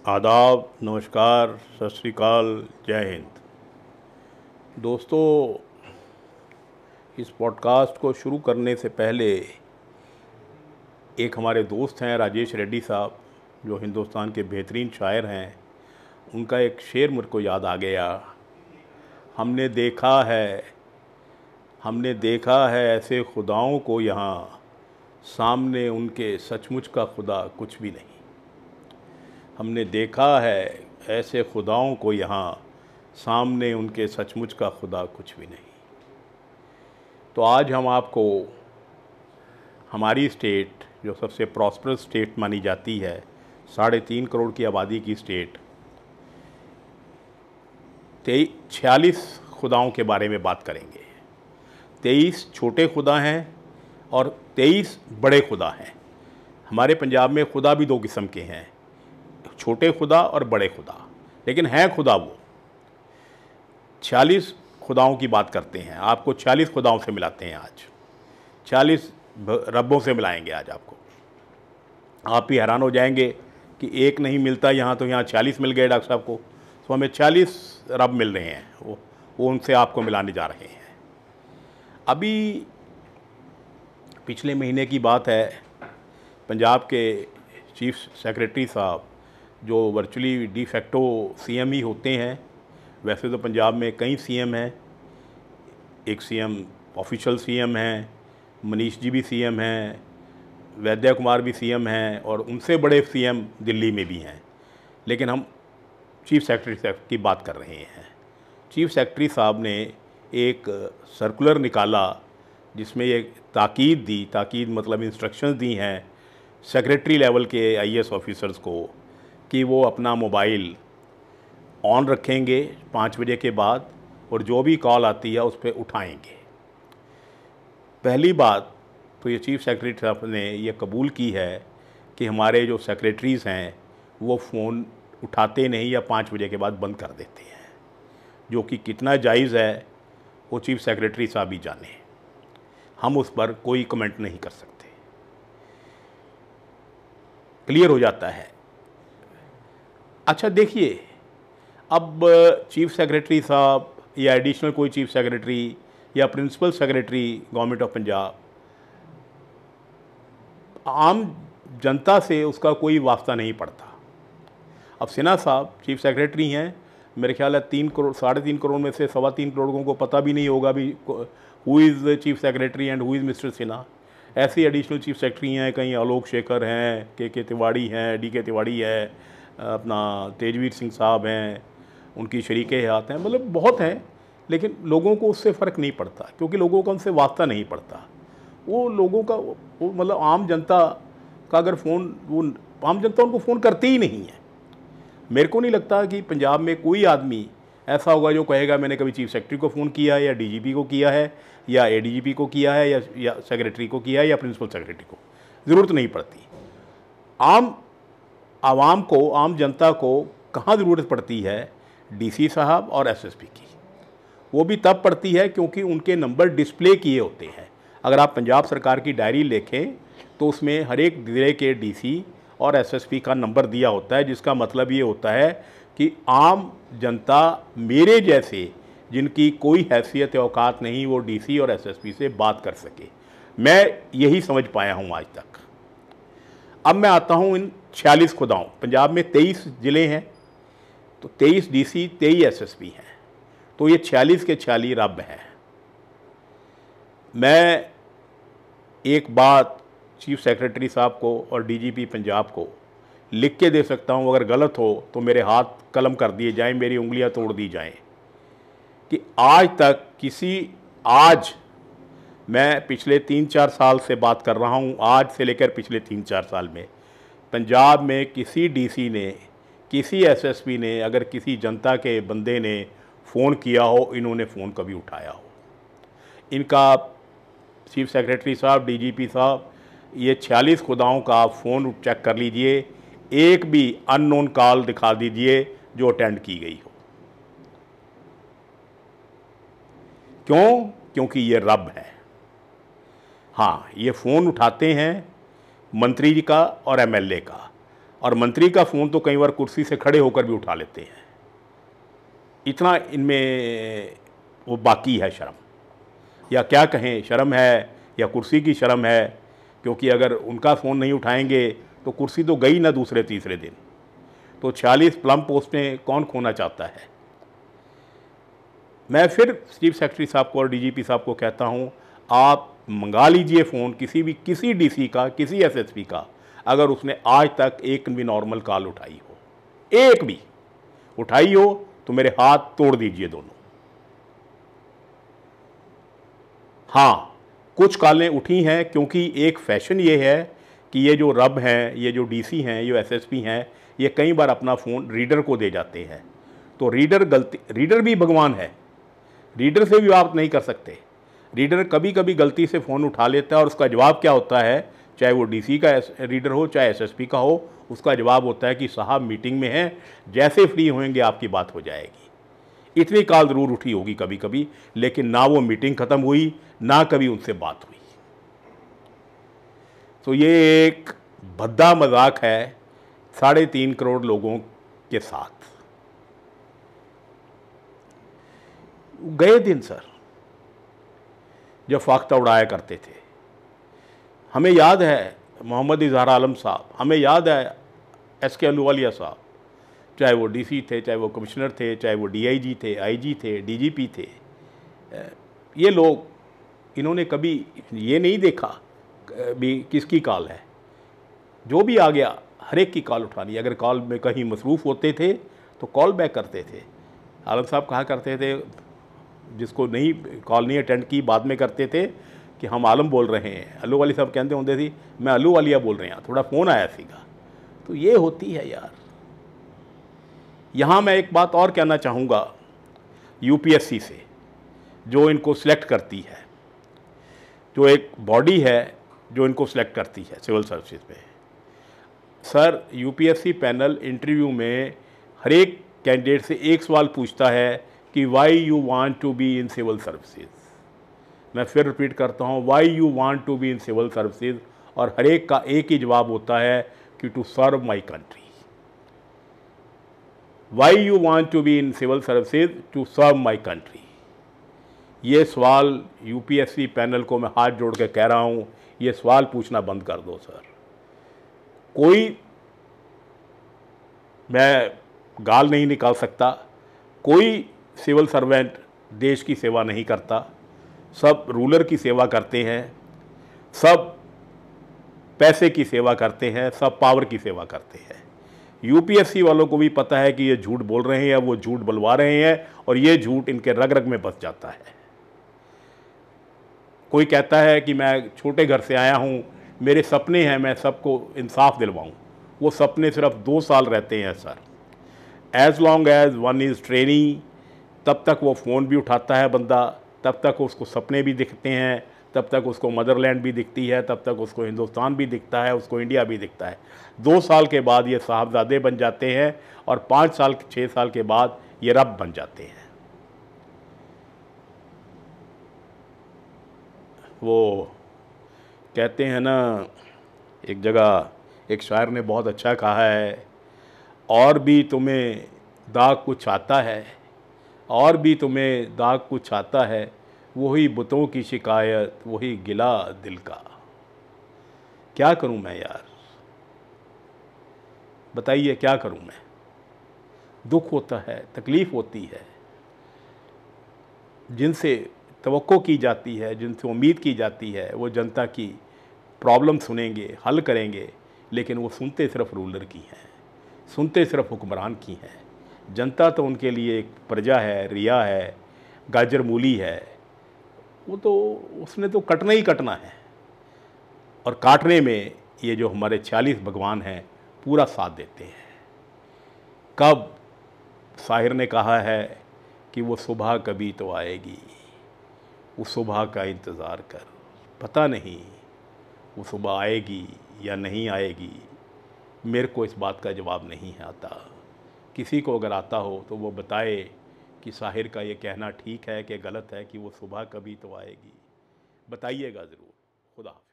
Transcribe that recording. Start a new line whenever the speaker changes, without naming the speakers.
आदाब, नमस्कार, सत श्री अकाल, जय हिंद। दोस्तों, इस पॉडकास्ट को शुरू करने से पहले एक हमारे दोस्त हैं राजेश रेड्डी साहब, जो हिंदुस्तान के बेहतरीन शायर हैं। उनका एक शेर मुझको याद आ गया। हमने देखा है ऐसे खुदाओं को यहाँ, सामने उनके सचमुच का खुदा कुछ भी नहीं। हमने देखा है ऐसे खुदाओं को यहाँ, सामने उनके सचमुच का खुदा कुछ भी नहीं। तो आज हम आपको हमारी स्टेट, जो सबसे प्रॉस्परस स्टेट मानी जाती है, 3.5 करोड़ की आबादी की स्टेट, 46 खुदाओं के बारे में बात करेंगे। 23 छोटे खुदा हैं और 23 बड़े खुदा हैं। हमारे पंजाब में खुदा भी 2 किस्म के हैं, छोटे खुदा और बड़े खुदा, लेकिन हैं खुदा वो। 46 खुदाओं की बात करते हैं। आपको 40 खुदाओं से मिलाते हैं आज, 40 रब्बों से मिलाएंगे आज आपको। आप भी हैरान हो जाएंगे कि एक नहीं मिलता यहाँ, तो यहाँ 40 मिल गए डॉक्टर साहब को। तो हमें 40 रब मिल रहे हैं, वो उनसे आपको मिलाने जा रहे हैं। अभी पिछले महीने की बात है, पंजाब के चीफ सेक्रेटरी साहब, जो वर्चुअली डी फैक्टो सीएम ही होते हैं। वैसे तो पंजाब में कई सीएम हैं, एक सीएम ऑफिशियल सीएम हैं, मनीष जी भी सीएम हैं, वैद्य कुमार भी सीएम हैं, और उनसे बड़े सीएम दिल्ली में भी हैं। लेकिन हम चीफ सेक्रेटरी साहब की बात कर रहे हैं। चीफ सेक्रेटरी साहब ने एक सर्कुलर निकाला जिसमें ये ताकीद मतलब इंस्ट्रक्शंस दी हैं सेक्रेटरी लेवल के आईएएस ऑफिसर्स को कि वो अपना मोबाइल ऑन रखेंगे 5 बजे के बाद, और जो भी कॉल आती है उस पर उठाएंगे। पहली बात तो ये चीफ सेक्रेटरी साहब ने ये कबूल की है कि हमारे जो सेक्रेटरीज़ हैं वो फ़ोन उठाते नहीं या 5 बजे के बाद बंद कर देते हैं, जो कि कितना जायज़ है वो चीफ सेक्रेटरी साहब ही जाने। हम उस पर कोई कमेंट नहीं कर सकते। क्लियर हो जाता है। अच्छा देखिए, अब चीफ सेक्रेटरी साहब या एडिशनल कोई चीफ सेक्रेटरी या principal secretary government of Punjab, आम जनता से उसका कोई वास्ता नहीं पड़ता। अब सिन्हा साहब चीफ सेक्रेटरी हैं, मेरे ख्याल है 3 करोड़ 3.5 करोड़ में से 3.25 करोड़ लोगों को पता भी नहीं होगा भी who is chief secretary and who is mister Sinha. ऐसे एडिशनल चीफ सेक्रेटरी हैं, कहीं आलोक शेखर हैं, के तिवाड़ी हैं, डी के तिवाड़ी है, अपना तेजवीर सिंह साहब हैं, उनकी शरीके हयात हैं, मतलब बहुत हैं। लेकिन लोगों को उससे फ़र्क नहीं पड़ता, क्योंकि लोगों का उनसे वास्ता नहीं पड़ता। वो लोगों का वो मतलब आम जनता का अगर फ़ोन, वो आम जनता उनको फ़ोन करती ही नहीं है। मेरे को नहीं लगता कि पंजाब में कोई आदमी ऐसा होगा जो कहेगा मैंने कभी चीफ सेक्रेटरी को फ़ोन किया है, या डीजीपी को किया है, या एडीजीपी को किया है, या सेक्रेटरी को किया है, या प्रिंसिपल सेक्रेटरी को। ज़रूरत नहीं पड़ती। आवाम को, आम जनता को कहाँ ज़रूरत पड़ती है? डीसी साहब और एसएसपी की। वो भी तब पड़ती है क्योंकि उनके नंबर डिस्प्ले किए होते हैं। अगर आप पंजाब सरकार की डायरी देखें तो उसमें हर एक ज़िले के डीसी और एसएसपी का नंबर दिया होता है, जिसका मतलब ये होता है कि आम जनता, मेरे जैसे जिनकी कोई हैसियत या औकात नहीं, वो डीसी और एसएसपी से बात कर सके। मैं यही समझ पाया हूँ आज तक। अब मैं आता हूँ इन 46 खुदाओं। पंजाब में 23 ज़िले हैं, तो 23 डीसी, 23 एसएसपी हैं, तो ये 46 के 46 रब हैं। मैं एक बात चीफ सेक्रेटरी साहब को और डीजीपी पंजाब को लिख के दे सकता हूँ, अगर गलत हो तो मेरे हाथ कलम कर दिए जाएं, मेरी उंगलियां तोड़ दी जाएं, कि आज मैं पिछले 3-4 साल से बात कर रहा हूँ, आज से लेकर पिछले 3-4 साल में पंजाब में किसी डीसी ने, किसी एसएसपी ने, अगर किसी जनता के बंदे ने फ़ोन किया हो, इन्होंने फ़ोन कभी उठाया हो? इनका चीफ सेक्रेटरी साहब, डीजीपी साहब, ये 46 खुदाओं का आप फ़ोन चेक कर लीजिए, एक भी अननोन कॉल दिखा दीजिए जो अटेंड की गई हो। क्यों? क्योंकि ये रब है। हाँ, ये फ़ोन उठाते हैं मंत्री जी का और एमएलए का, और मंत्री का फ़ोन तो कई बार कुर्सी से खड़े होकर भी उठा लेते हैं। इतना इनमें वो बाकी है शर्म, या क्या कहें, शर्म है या कुर्सी की शर्म है, क्योंकि अगर उनका फ़ोन नहीं उठाएंगे तो कुर्सी तो गई ना दूसरे तीसरे दिन। तो 46 प्लम पोस्टें कौन खोना चाहता है। मैं फिर चीफ सेक्रेटरी साहब को और डीजीपी साहब को कहता हूँ, आप मंगा लीजिए फ़ोन किसी डीसी का, किसी एसएसपी का, अगर उसने आज तक एक भी नॉर्मल कॉल उठाई हो, एक भी उठाई हो, तो मेरे हाथ तोड़ दीजिए दोनों। हाँ, कुछ कॉलें उठी हैं, क्योंकि एक फैशन ये है कि ये जो रब हैं, ये जो डीसी हैं, ये एसएसपी हैं, ये कई बार अपना फ़ोन रीडर को दे जाते हैं। तो रीडर भी भगवान है, रीडर से भी बात नहीं कर सकते। रीडर कभी कभी गलती से फ़ोन उठा लेता है और उसका जवाब क्या होता है, चाहे वो डीसी का रीडर हो चाहे एसएसपी का हो, उसका जवाब होता है कि साहब मीटिंग में हैं, जैसे फ्री होंगे आपकी बात हो जाएगी। इतनी कॉल ज़रूर उठी होगी कभी कभी, लेकिन ना वो मीटिंग ख़त्म हुई, ना कभी उनसे बात हुई। तो ये एक भद्दा मजाक है 3.5 करोड़ लोगों के साथ। गए दिन सर जब फाख्ता उड़ाया करते थे, हमें याद है मोहम्मद इजहार आलम साहब, हमें याद है एसके अहलूवालिया साहब, चाहे वो डीसी थे, चाहे वो कमिश्नर थे, चाहे वो डीआईजी थे, आईजी थे, डीजीपी थे, ये लोग, इन्होंने कभी ये नहीं देखा भी किसकी कॉल है। जो भी आ गया हर एक की कॉल उठानी। अगर कॉल में कहीं मसरूफ़ होते थे तो कॉल बैक करते थे। आलम साहब कहा करते थे, जिसको नहीं कॉल नहीं अटेंड की बाद में करते थे, कि हम आलम बोल रहे हैं। अल्लू वाली साहब कहते होंगे थी, मैं अल्लू वालिया बोल रहे हैं, थोड़ा फ़ोन आया सीगा। तो ये होती है यार। यहाँ मैं एक बात और कहना चाहूँगा, यूपीएससी से जो इनको सिलेक्ट करती है, जो एक बॉडी है जो इनको सिलेक्ट करती है सिविल सर्विसेज में, सर यूपीएससी पैनल इंटरव्यू में हर एक कैंडिडेट से एक सवाल पूछता है कि why you want to be in civil services. मैं फिर रिपीट करता हूँ, why you want to be in civil services, और हर एक का एक ही जवाब होता है कि to serve my country. Why you want to be in civil services, to serve my country. ये सवाल यूपीएससी पैनल को मैं हाथ जोड़ के कह रहा हूँ, ये सवाल पूछना बंद कर दो सर। कोई मैं गाल नहीं निकाल सकता, कोई सिविल सर्वेंट देश की सेवा नहीं करता, सब रूलर की सेवा करते हैं, सब पैसे की सेवा करते हैं, सब पावर की सेवा करते हैं। यूपीएससी वालों को भी पता है कि ये झूठ बोल रहे हैं, वो झूठ बुलवा रहे हैं, और ये झूठ इनके रग रग में बस जाता है। कोई कहता है कि मैं छोटे घर से आया हूँ, मेरे सपने हैं मैं सबको इंसाफ दिलवाऊँ। वो सपने सिर्फ 2 साल रहते हैं sir. As long as one is training, तब तक वो फ़ोन भी उठाता है बंदा, तब तक उसको सपने भी दिखते हैं, तब तक उसको मदरलैंड भी दिखती है, तब तक उसको हिंदुस्तान भी दिखता है, उसको इंडिया भी दिखता है। 2 साल के बाद ये साहबजादे बन जाते हैं, और 5 साल 6 साल के बाद ये रब बन जाते हैं। वो कहते हैं ना, एक जगह एक शायर ने बहुत अच्छा कहा है, और भी तुम्हें दाग कुछ आता है, और भी तुम्हें दाग कुछ आता है, वही बुतों की शिकायत, वही गिला दिल का। क्या करूं मैं यार, बताइए क्या करूं मैं। दुख होता है, तकलीफ़ होती है। जिनसे तवक्को की जाती है, जिनसे उम्मीद की जाती है, वो जनता की प्रॉब्लम सुनेंगे, हल करेंगे, लेकिन वो सुनते सिर्फ रूलर की हैं, सुनते सिर्फ हुक्मरान की हैं। जनता तो उनके लिए एक प्रजा है, रिया है, गाजर मूली है, वो तो उसने तो कटना ही कटना है। और काटने में ये जो हमारे 46 भगवान हैं पूरा साथ देते हैं। कब साहिर ने कहा है कि वो सुबह कभी तो आएगी, उस सुबह का इंतज़ार कर। पता नहीं वो सुबह आएगी या नहीं आएगी, मेरे को इस बात का जवाब नहीं आता। किसी को अगर आता हो तो वो बताए कि साहिर का ये कहना ठीक है कि गलत है, कि वो सुबह कभी तो आएगी। बताइएगा ज़रूर। खुदा हाफ़िज़।